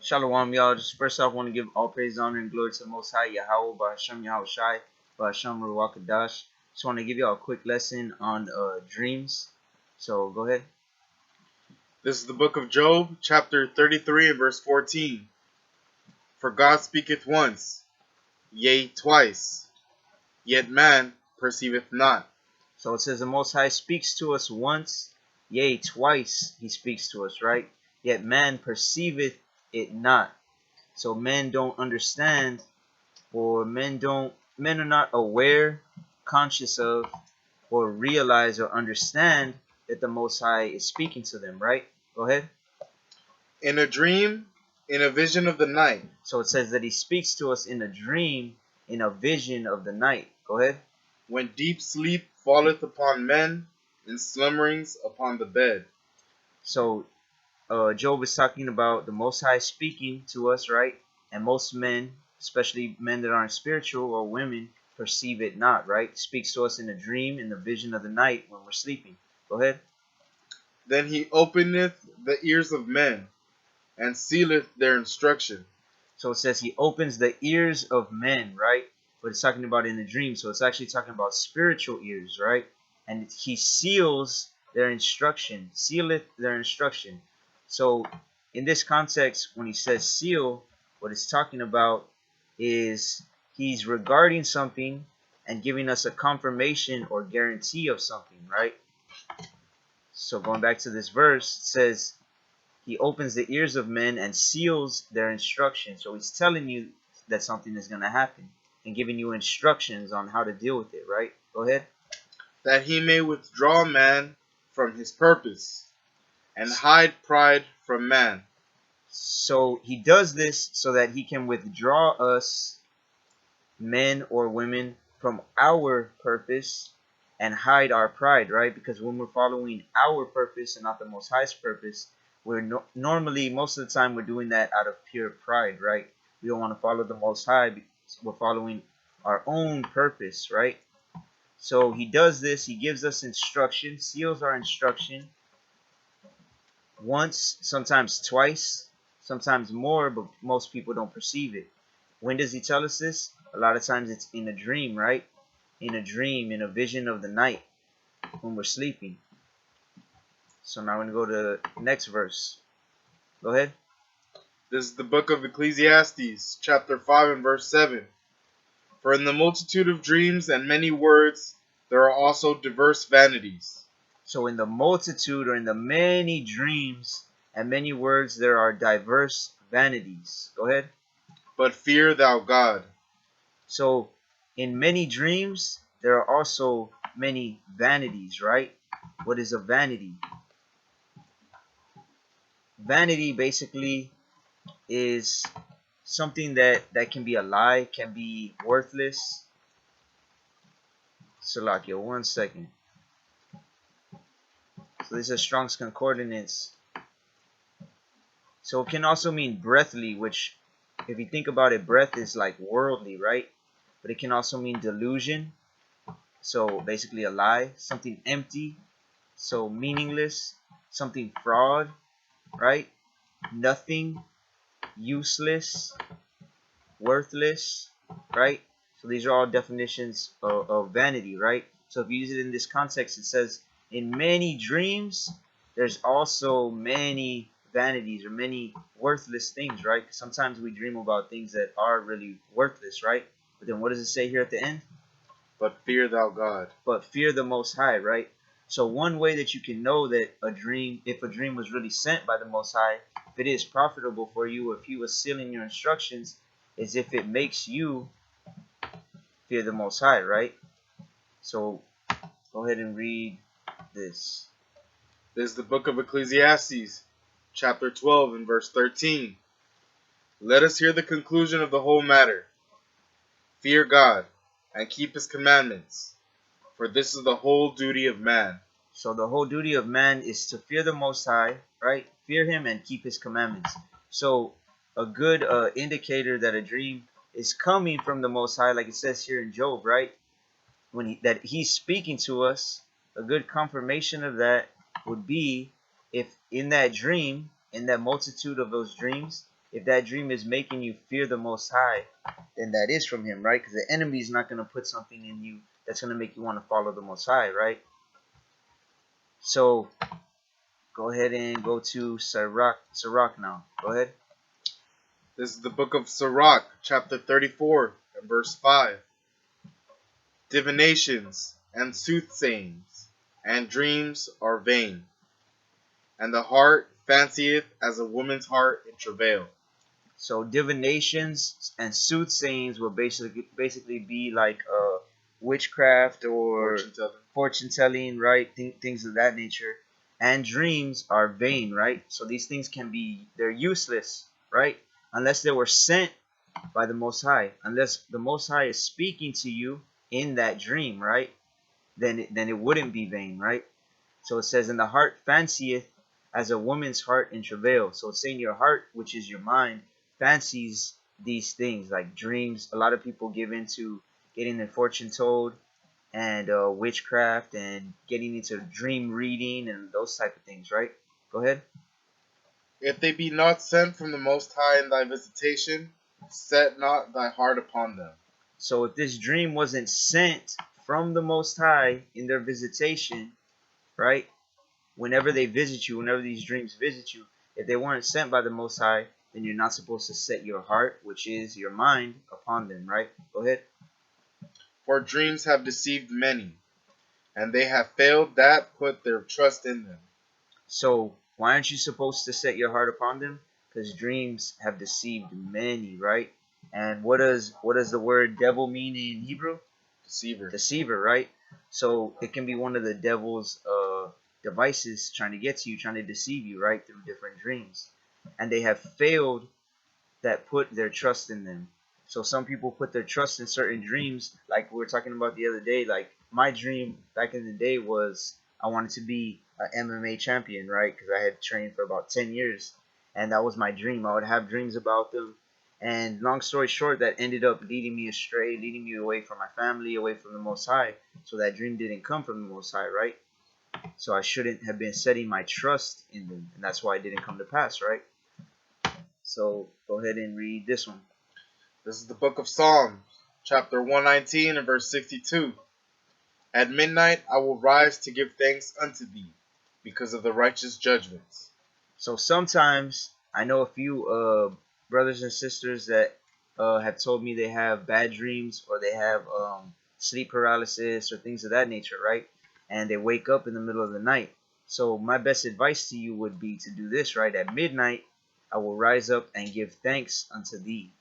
Shalom, y'all. Just first off, I want to give all praise, honor, and glory to the Most High, Yahweh, Bahasham Yahushai, Bahasham Ruach Kadash. Just want to give y'all a quick lesson on dreams. So go ahead. This is the book of Job, chapter 33 and verse 14. For God speaketh once, yea, twice, yet man perceiveth not. So it says the Most High speaks to us once, yea, twice he speaks to us, right? Yet man perceiveth it not. So men don't understand, or men are not aware, conscious of, or realize or understand that the Most High is speaking to them, right? Go ahead. In a dream, in a vision of the night, So it says that he speaks to us in a dream, in a vision of the night. Go ahead. when deep sleep falleth upon men, and slumberings upon the bed. So Job is talking about the Most High speaking to us, right? And most men, especially men that aren't spiritual or women, perceive it not, right? Speaks to us in a dream, in the vision of the night when we're sleeping. Go ahead. Then he openeth the ears of men, and sealeth their instruction. So it says he opens the ears of men, right? But it's talking about in the dream. So it's actually talking about spiritual ears, right? And he seals their instruction, sealeth their instruction. So in this context, when he says seal, what it's talking about is he's regarding something and giving us a confirmation or guarantee of something, right? So going back to this verse, it says he opens the ears of men and seals their instruction. So he's telling you that something is going to happen and giving you instructions on how to deal with it, right? Go ahead. That he may withdraw man from his purpose, and hide pride from man. So he does this so that he can withdraw us, men or women, from our purpose and hide our pride, right? Because when we're following our purpose and not the Most High's purpose, we're normally, most of the time, we're doing that out of pure pride, right? We don't want to follow the Most High because we're following our own purpose, right? So he does this. He gives us instruction, seals our instruction once, sometimes twice, sometimes more, but most people don't perceive it. When does he tell us this? A lot of times it's in a dream, right? In a dream, in a vision of the night when we're sleeping. So now we're going to go to the next verse. Go ahead. This is the book of Ecclesiastes, chapter 5 and verse 7. For in the multitude of dreams and many words there are also diverse vanities. So in the multitude or in the many dreams and many words, there are diverse vanities. Go ahead. But fear thou God. So in many dreams, there are also many vanities, right? What is a vanity? Vanity basically is something that can be a lie, can be worthless. Salakia, 1 second. So this is Strong's Concordance. So it can also mean breathly, which if you think about it, breath is like worldly, right? But it can also mean delusion. So basically a lie, something empty, so meaningless, something fraud, right? Nothing, useless, worthless, right? So these are all definitions of vanity, right? So if you use it in this context, it says, in many dreams, there's also many vanities or many worthless things, right? Sometimes we dream about things that are really worthless, right? But then what does it say here at the end? But fear thou God. But fear the Most High, right? So one way that you can know that a dream, if a dream was really sent by the Most High, if it is profitable for you, if he was sealing your instructions, is if it makes you fear the Most High, right? So go ahead and read this. This is the book of Ecclesiastes, chapter 12 and verse 13. Let us hear the conclusion of the whole matter. Fear God, and keep his commandments, for this is the whole duty of man. So the whole duty of man is to fear the Most High, right? Fear him and keep his commandments. So a good indicator that a dream is coming from the Most High, like it says here in Job, right? That he's speaking to us, a good confirmation of that would be if in that dream, in that multitude of those dreams, if that dream is making you fear the Most High, then that is from Him, right? Because the enemy is not going to put something in you that's going to make you want to follow the Most High, right? So go ahead and go to Sirach now. Go ahead. This is the book of Sirach, chapter 34, and verse 5. Divinations and soothsayings and dreams are vain, and the heart fancieth as a woman's heart in travail. So divinations and soothsayings will basically be like witchcraft or fortune telling, right? Things of that nature. And dreams are vain, right? So these things they're useless, right? Unless they were sent by the Most High. Unless the Most High is speaking to you in that dream, right? Then it wouldn't be vain, right? So it says, "In the heart fancieth as a woman's heart in travail." So it's saying your heart, which is your mind, fancies these things like dreams. A lot of people give into getting their fortune told and witchcraft and getting into dream reading and those type of things, right? Go ahead. If they be not sent from the Most High in thy visitation, set not thy heart upon them. So if this dream wasn't sent from the Most High in their visitation, right? Whenever they visit you, whenever these dreams visit you, if they weren't sent by the Most High, then you're not supposed to set your heart, which is your mind, upon them, right? Go ahead. For dreams have deceived many, and they have failed that put their trust in them. So why aren't you supposed to set your heart upon them? Because dreams have deceived many, right? And what does the word devil mean in Hebrew? Deceiver. Deceiver, right? So it can be one of the devil's devices trying to get to you, trying to deceive you, right, through different dreams. And they have failed that put their trust in them. So some people put their trust in certain dreams, like we were talking about the other day. Like my dream back in the day was I wanted to be an MMA champion, right? Because I had trained for about 10 years, and that was my dream. I would have dreams about them, and long story short, that ended up leading me astray, leading me away from my family, away from the Most High. So that dream didn't come from the Most High, right? So I shouldn't have been setting my trust in them, and that's why it didn't come to pass, right? So go ahead and read this one. This is the book of Psalms, chapter 119 and verse 62. At midnight I will rise to give thanks unto thee, because of the righteous judgments. So sometimes I know a few brothers and sisters that have told me they have bad dreams or they have sleep paralysis or things of that nature, right? And they wake up in the middle of the night. So my best advice to you would be to do this, right? At midnight, I will rise up and give thanks unto thee,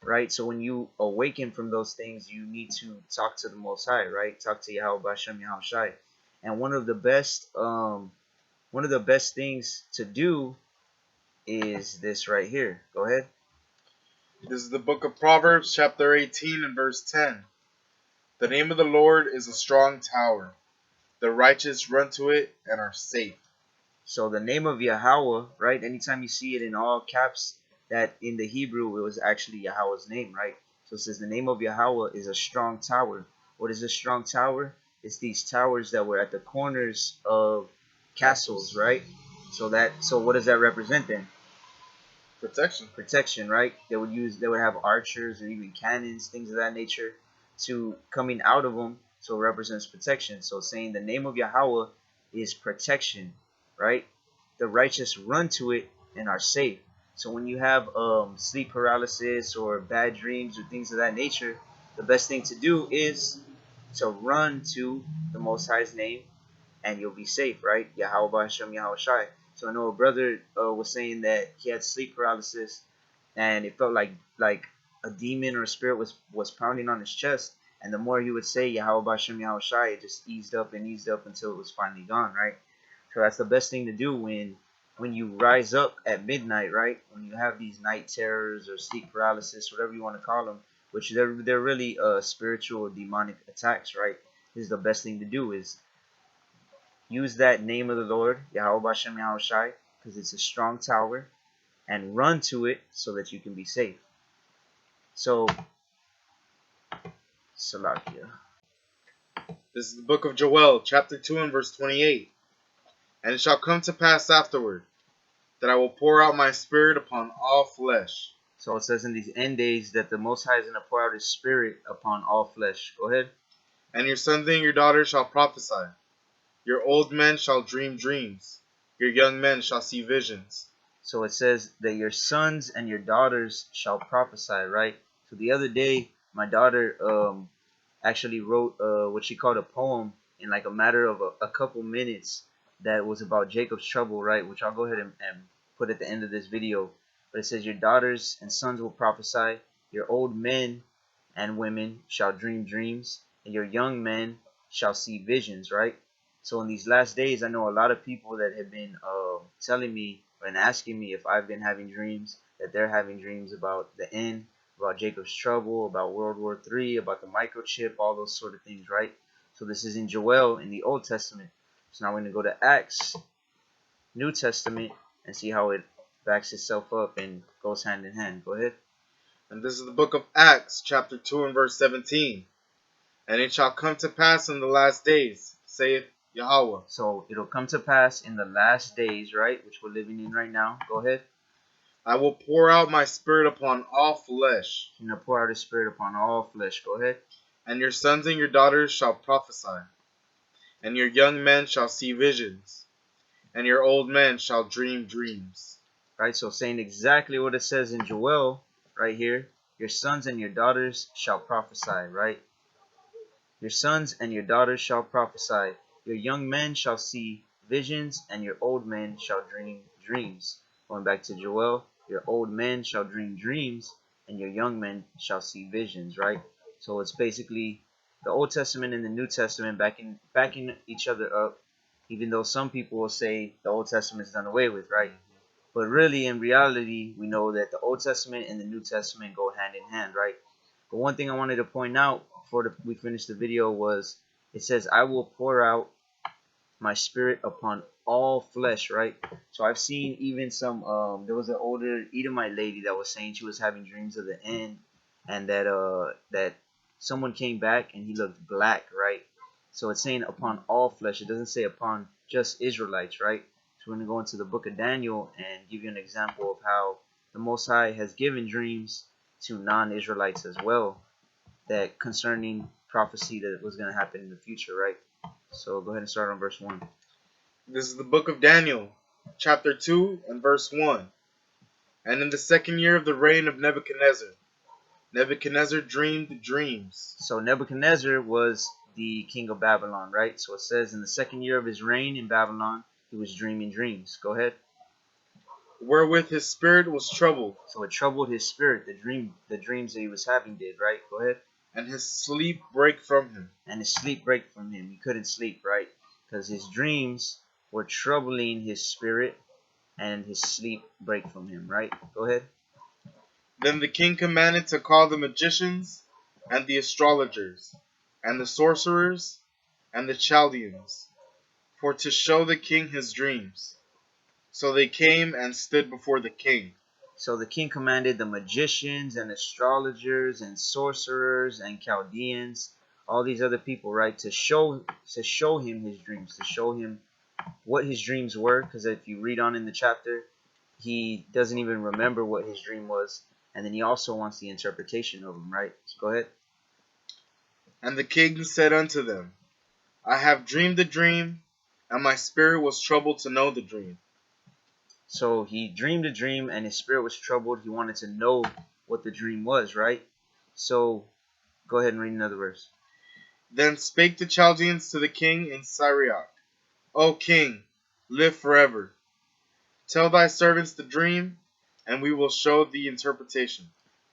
right? So when you awaken from those things, you need to talk to the Most High, right? Talk to Yahweh Bashem Yahweh Shai. And one of the best things to do is this right here. Go ahead. This is the book of Proverbs, chapter 18 and verse 10. The name of the Lord is a strong tower. The righteous run to it and are safe. So the name of Yahweh, right? Anytime you see it in all caps, that in the Hebrew it was actually Yahweh's name, right? So it says the name of Yahweh is a strong tower. What is a strong tower? It's these towers that were at the corners of castles, right? So what does that represent then? Protection, right? They would have archers or even cannons, things of that nature, to coming out of them. So it represents protection. So saying the name of Yahweh is protection, right? The righteous run to it and are safe. So when you have sleep paralysis or bad dreams or things of that nature, the best thing to do is to run to the Most High's name and you'll be safe, right? Yahweh Hashem Yahweh Shai. So I know a brother was saying that he had sleep paralysis and it felt like a demon or a spirit was pounding on his chest. And the more he would say Yahweh Hashem Yahweh Shai, it just eased up until it was finally gone, right? So that's the best thing to do when you rise up at midnight, right? When you have these night terrors or sleep paralysis, whatever you want to call them, which they're really spiritual demonic attacks, right? This is the best thing to do is use that name of the Lord, Yahweh Hashem Yahweh Shai, because it's a strong tower, and run to it so that you can be safe. So, Salakia. This is the book of Joel, chapter 2 and verse 28. And it shall come to pass afterward, that I will pour out my spirit upon all flesh. So it says in these end days that the Most High is going to pour out His Spirit upon all flesh. Go ahead. And your sons and your daughters shall prophesy. Your old men shall dream dreams. Your young men shall see visions. So it says that your sons and your daughters shall prophesy, right? So the other day, my daughter actually wrote what she called a poem in like a matter of a couple minutes that was about Jacob's trouble, right? Which I'll go ahead and put at the end of this video. But it says, your daughters and sons will prophesy, your old men and women shall dream dreams, and your young men shall see visions, right? So in these last days, I know a lot of people that have been telling me and asking me if I've been having dreams, that they're having dreams about the end, about Jacob's trouble, about World War III, about the microchip, all those sort of things, right? So this is in Joel in the Old Testament. So now we're going to go to Acts, New Testament, and see how it backs itself up and goes hand in hand. Go ahead. And this is the book of Acts, chapter 2 and verse 17. And it shall come to pass in the last days, saith Yahweh. So it'll come to pass in the last days, right, which we're living in right now. Go ahead. I will pour out my spirit upon all flesh. He's going to pour out His Spirit upon all flesh. Go ahead. And your sons and your daughters shall prophesy. And your young men shall see visions. And your old men shall dream dreams. Right, so saying exactly what it says in Joel right here. Your sons and your daughters shall prophesy, right? Your sons and your daughters shall prophesy. Your young men shall see visions, and your old men shall dream dreams. Going back to Joel, your old men shall dream dreams, and your young men shall see visions, right? So it's basically the Old Testament and the New Testament backing each other up, even though some people will say the Old Testament is done away with, right? But really, in reality, we know that the Old Testament and the New Testament go hand in hand, right? But one thing I wanted to point out before we finish the video was it says, I will pour out my spirit upon all flesh, right? So I've seen even some, there was an older Edomite lady that was saying she was having dreams of the end, and that someone came back and he looked black, right? So it's saying upon all flesh. It doesn't say upon just Israelites, right? So we're going to go into the book of Daniel and give you an example of how the Most High has given dreams to non-Israelites as well, that concerning prophecy that was going to happen in the future, right? So go ahead and start on verse 1. This is the book of Daniel, chapter 2 and verse 1. And in the 2nd year of the reign of Nebuchadnezzar, Nebuchadnezzar dreamed dreams. So Nebuchadnezzar was the king of Babylon, right? So it says in the 2nd year of his reign in Babylon, he was dreaming dreams. Go ahead. Wherewith his spirit was troubled. So it troubled his spirit, the dreams that he was having did, right? Go ahead. And his sleep brake from him. And his sleep brake from him. He couldn't sleep, right? Because his dreams were troubling his spirit, and his sleep brake from him, right? Go ahead. Then the king commanded to call the magicians, and the astrologers, and the sorcerers, and the Chaldeans, for to show the king his dreams. So they came and stood before the king. So the king commanded the magicians and astrologers and sorcerers and Chaldeans, all these other people, right, to show him his dreams, to show him what his dreams were. Because if you read on in the chapter, he doesn't even remember what his dream was, and then he also wants the interpretation of them, right? So go ahead. And the king said unto them, I have dreamed a dream, and my spirit was troubled to know the dream. So he dreamed a dream and his spirit was troubled. He wanted to know what the dream was, right? So go ahead and read another verse. Then spake the Chaldeans to the king in Syriac, O king, live forever. Tell thy servants the dream, and we will show the interpretation.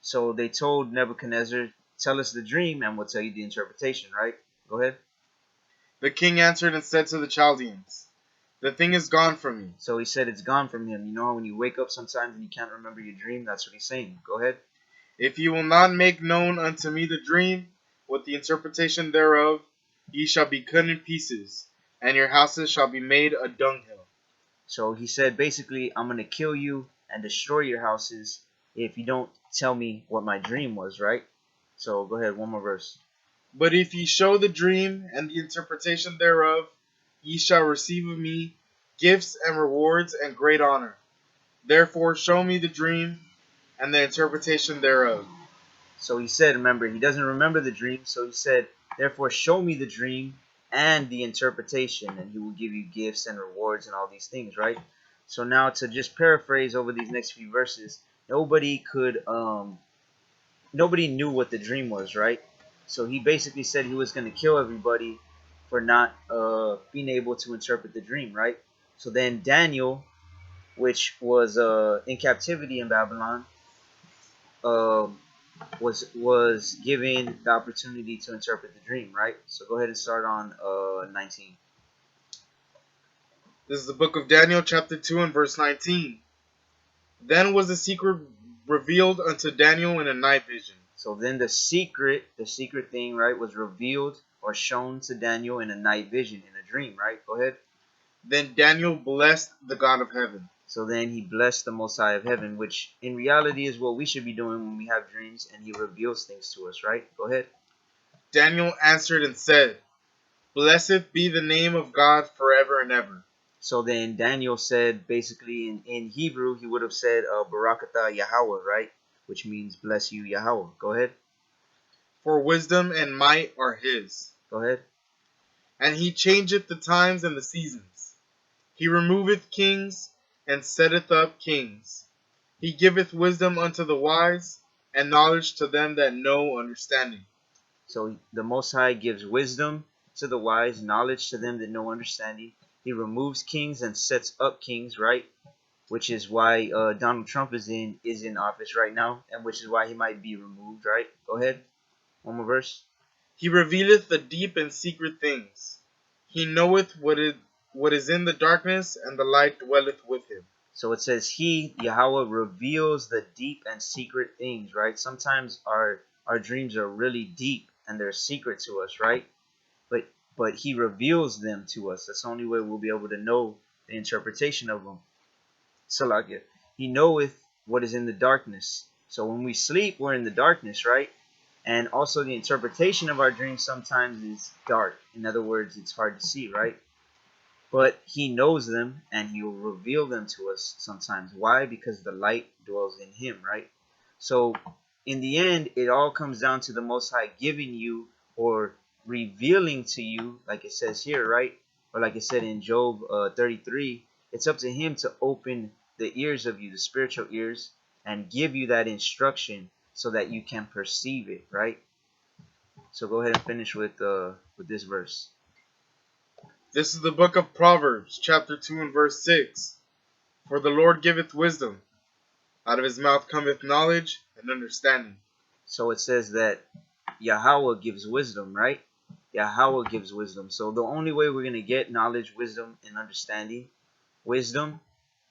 So they told Nebuchadnezzar, tell us the dream and we'll tell you the interpretation, right? Go ahead. The king answered and said to the Chaldeans, the thing is gone from me. So he said it's gone from him. You know, when you wake up sometimes and you can't remember your dream, that's what he's saying. Go ahead. If ye will not make known unto me the dream, with the interpretation thereof, ye shall be cut in pieces, and your houses shall be made a dunghill. So he said, basically, I'm going to kill you and destroy your houses if you don't tell me what my dream was, right? So go ahead, one more verse. But if ye show the dream and the interpretation thereof, ye shall receive of me gifts and rewards and great honor. Therefore show me the dream and the interpretation thereof. So he said, remember, he doesn't remember the dream, so he said, therefore show me the dream and the interpretation, and he will give you gifts and rewards and all these things, right? So now to just paraphrase over these next few verses, nobody knew what the dream was, right? So he basically said he was going to kill everybody for not being able to interpret the dream, right? So then Daniel, which was in captivity in Babylon, um, was given the opportunity to interpret the dream, right? So go ahead and start on 19. This is the book of Daniel, chapter 2, and verse 19. Then was the secret revealed unto Daniel in a night vision. So then the secret thing, right, was revealed or shown to Daniel in a night vision, in a dream, right? Go ahead. Then Daniel blessed the God of heaven. So then he blessed the Most High of heaven, which in reality is what we should be doing when we have dreams, and he reveals things to us, right? Go ahead. Daniel answered and said, Blessed be the name of God forever and ever. So then Daniel said, basically in Hebrew, he would have said, Barakatah Yahweh, right? Which means bless you, Yahweh. Go ahead. For wisdom and might are his. Go ahead. And he changeth the times and the seasons. He removeth kings and setteth up kings. He giveth wisdom unto the wise, and knowledge to them that know understanding. So the Most High gives wisdom to the wise, knowledge to them that know understanding. He removes kings and sets up kings, right? Which is why Donald Trump is in office right now, and which is why he might be removed, right? Go ahead. One more verse. He revealeth the deep and secret things. He knoweth what is in the darkness, and the light dwelleth with him. So it says he, Yahweh, reveals the deep and secret things, right? Sometimes our dreams are really deep and they're secret to us, right? But he reveals them to us. That's the only way we'll be able to know the interpretation of them. Salakia. He knoweth what is in the darkness. So when we sleep, we're in the darkness, right? And also the interpretation of our dreams sometimes is dark. In other words, it's hard to see, right? But he knows them and he will reveal them to us sometimes. Why? Because the light dwells in him, right? So in the end, it all comes down to the Most High giving you or revealing to you, like it says here, right? Or like it said in Job 33, it's up to him to open the ears of you, the spiritual ears, and give you that instruction so that you can perceive it, right? So go ahead and finish with this verse. This is the book of Proverbs, chapter 2 and verse 6. For the Lord giveth wisdom. Out of his mouth cometh knowledge and understanding. So it says that Yahweh gives wisdom, right? Yahweh gives wisdom. So the only way we're going to get knowledge, wisdom, and understanding, wisdom,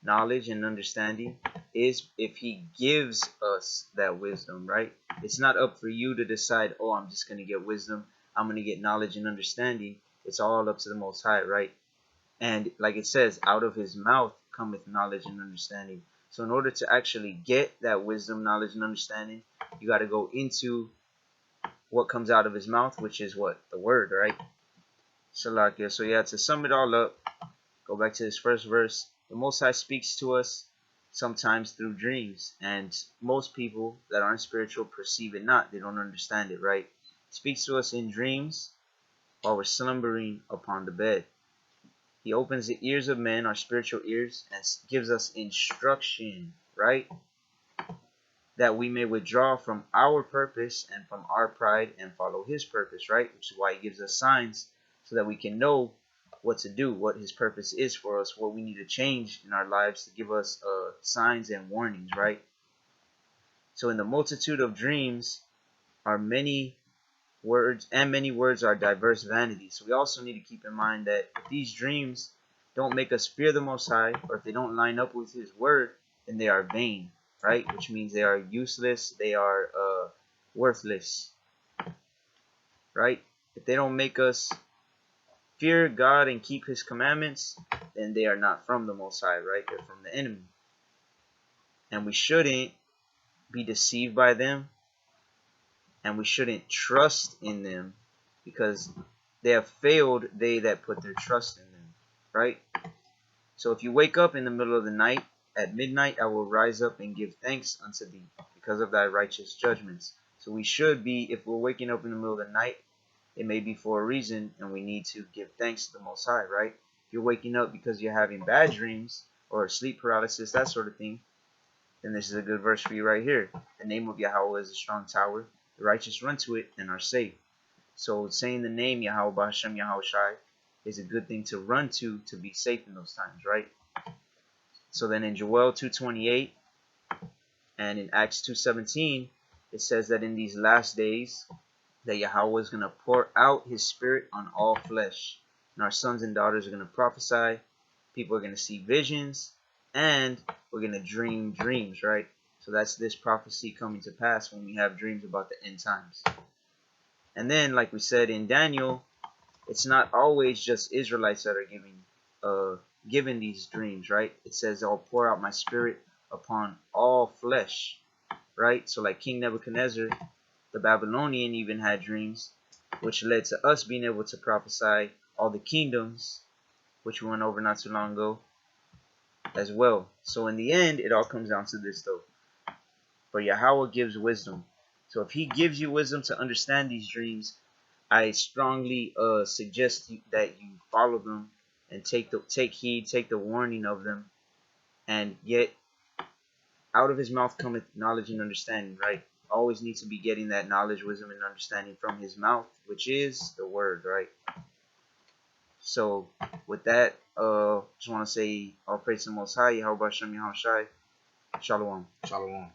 knowledge, and understanding, is if he gives us that wisdom, right? It's not up for you to decide, oh, I'm just going to get wisdom, I'm going to get knowledge and understanding. It's all up to the Most High, right? And like it says, out of his mouth cometh knowledge and understanding. So in order to actually get that wisdom, knowledge, and understanding, you got to go into what comes out of his mouth, which is what? The word, right? Salakia. So yeah, to sum it all up, go back to this first verse. The Most High speaks to us sometimes through dreams. And most people that aren't spiritual perceive it not. They don't understand it, right? He speaks to us in dreams while we're slumbering upon the bed. He opens the ears of men, our spiritual ears, and gives us instruction, right? That we may withdraw from our purpose and from our pride and follow his purpose, right? Which is why he gives us signs so that we can know what to do, what his purpose is for us, what we need to change in our lives to give us signs and warnings, right? So in the multitude of dreams are many words, and many words are diverse vanities. So we also need to keep in mind that if these dreams don't make us fear the Most High, or if they don't line up with his word, then they are vain, right? Which means they are useless, they are worthless, right? If they don't make us fear God and keep his commandments, then they are not from the Most High, right? They're from the enemy. And we shouldn't be deceived by them, and we shouldn't trust in them, because they have failed, they that put their trust in them, right? So if you wake up in the middle of the night At midnight I will rise up and give thanks unto thee, because of thy righteous judgments. So we should be, if we're waking up in the middle of the night, it may be for a reason, and we need to give thanks to the Most High, right? If you're waking up because you're having bad dreams or sleep paralysis, that sort of thing, then this is a good verse for you right here. The name of Yahweh is a strong tower. The righteous run to it and are safe. So saying the name Yahweh B'Hashem Yahweh Shai is a good thing to run to be safe in those times, right? So then in Joel 2:28 and in Acts 2:17, it says that in these last days that Yahweh is going to pour out his spirit on all flesh. And our sons and daughters are going to prophesy. People are going to see visions. And we're going to dream dreams, right? So that's this prophecy coming to pass when we have dreams about the end times. And then, like we said in Daniel, it's not always just Israelites that are given these dreams, right? It says, I'll pour out my spirit upon all flesh, right? So like King Nebuchadnezzar, the Babylonian, even had dreams, which led to us being able to prophesy all the kingdoms, which we went over not too long ago, as well. So in the end, it all comes down to this though. For Yahweh gives wisdom. So if he gives you wisdom to understand these dreams, I strongly suggest that you follow them and take heed, take the warning of them, and get out of his mouth cometh knowledge and understanding, right? Always need to be getting that knowledge, wisdom, and understanding from his mouth, which is the word, right? So with that, just want to say, all praise to the Most High, Yahweh Shem Yahweh Shai. Shalom. Shalom.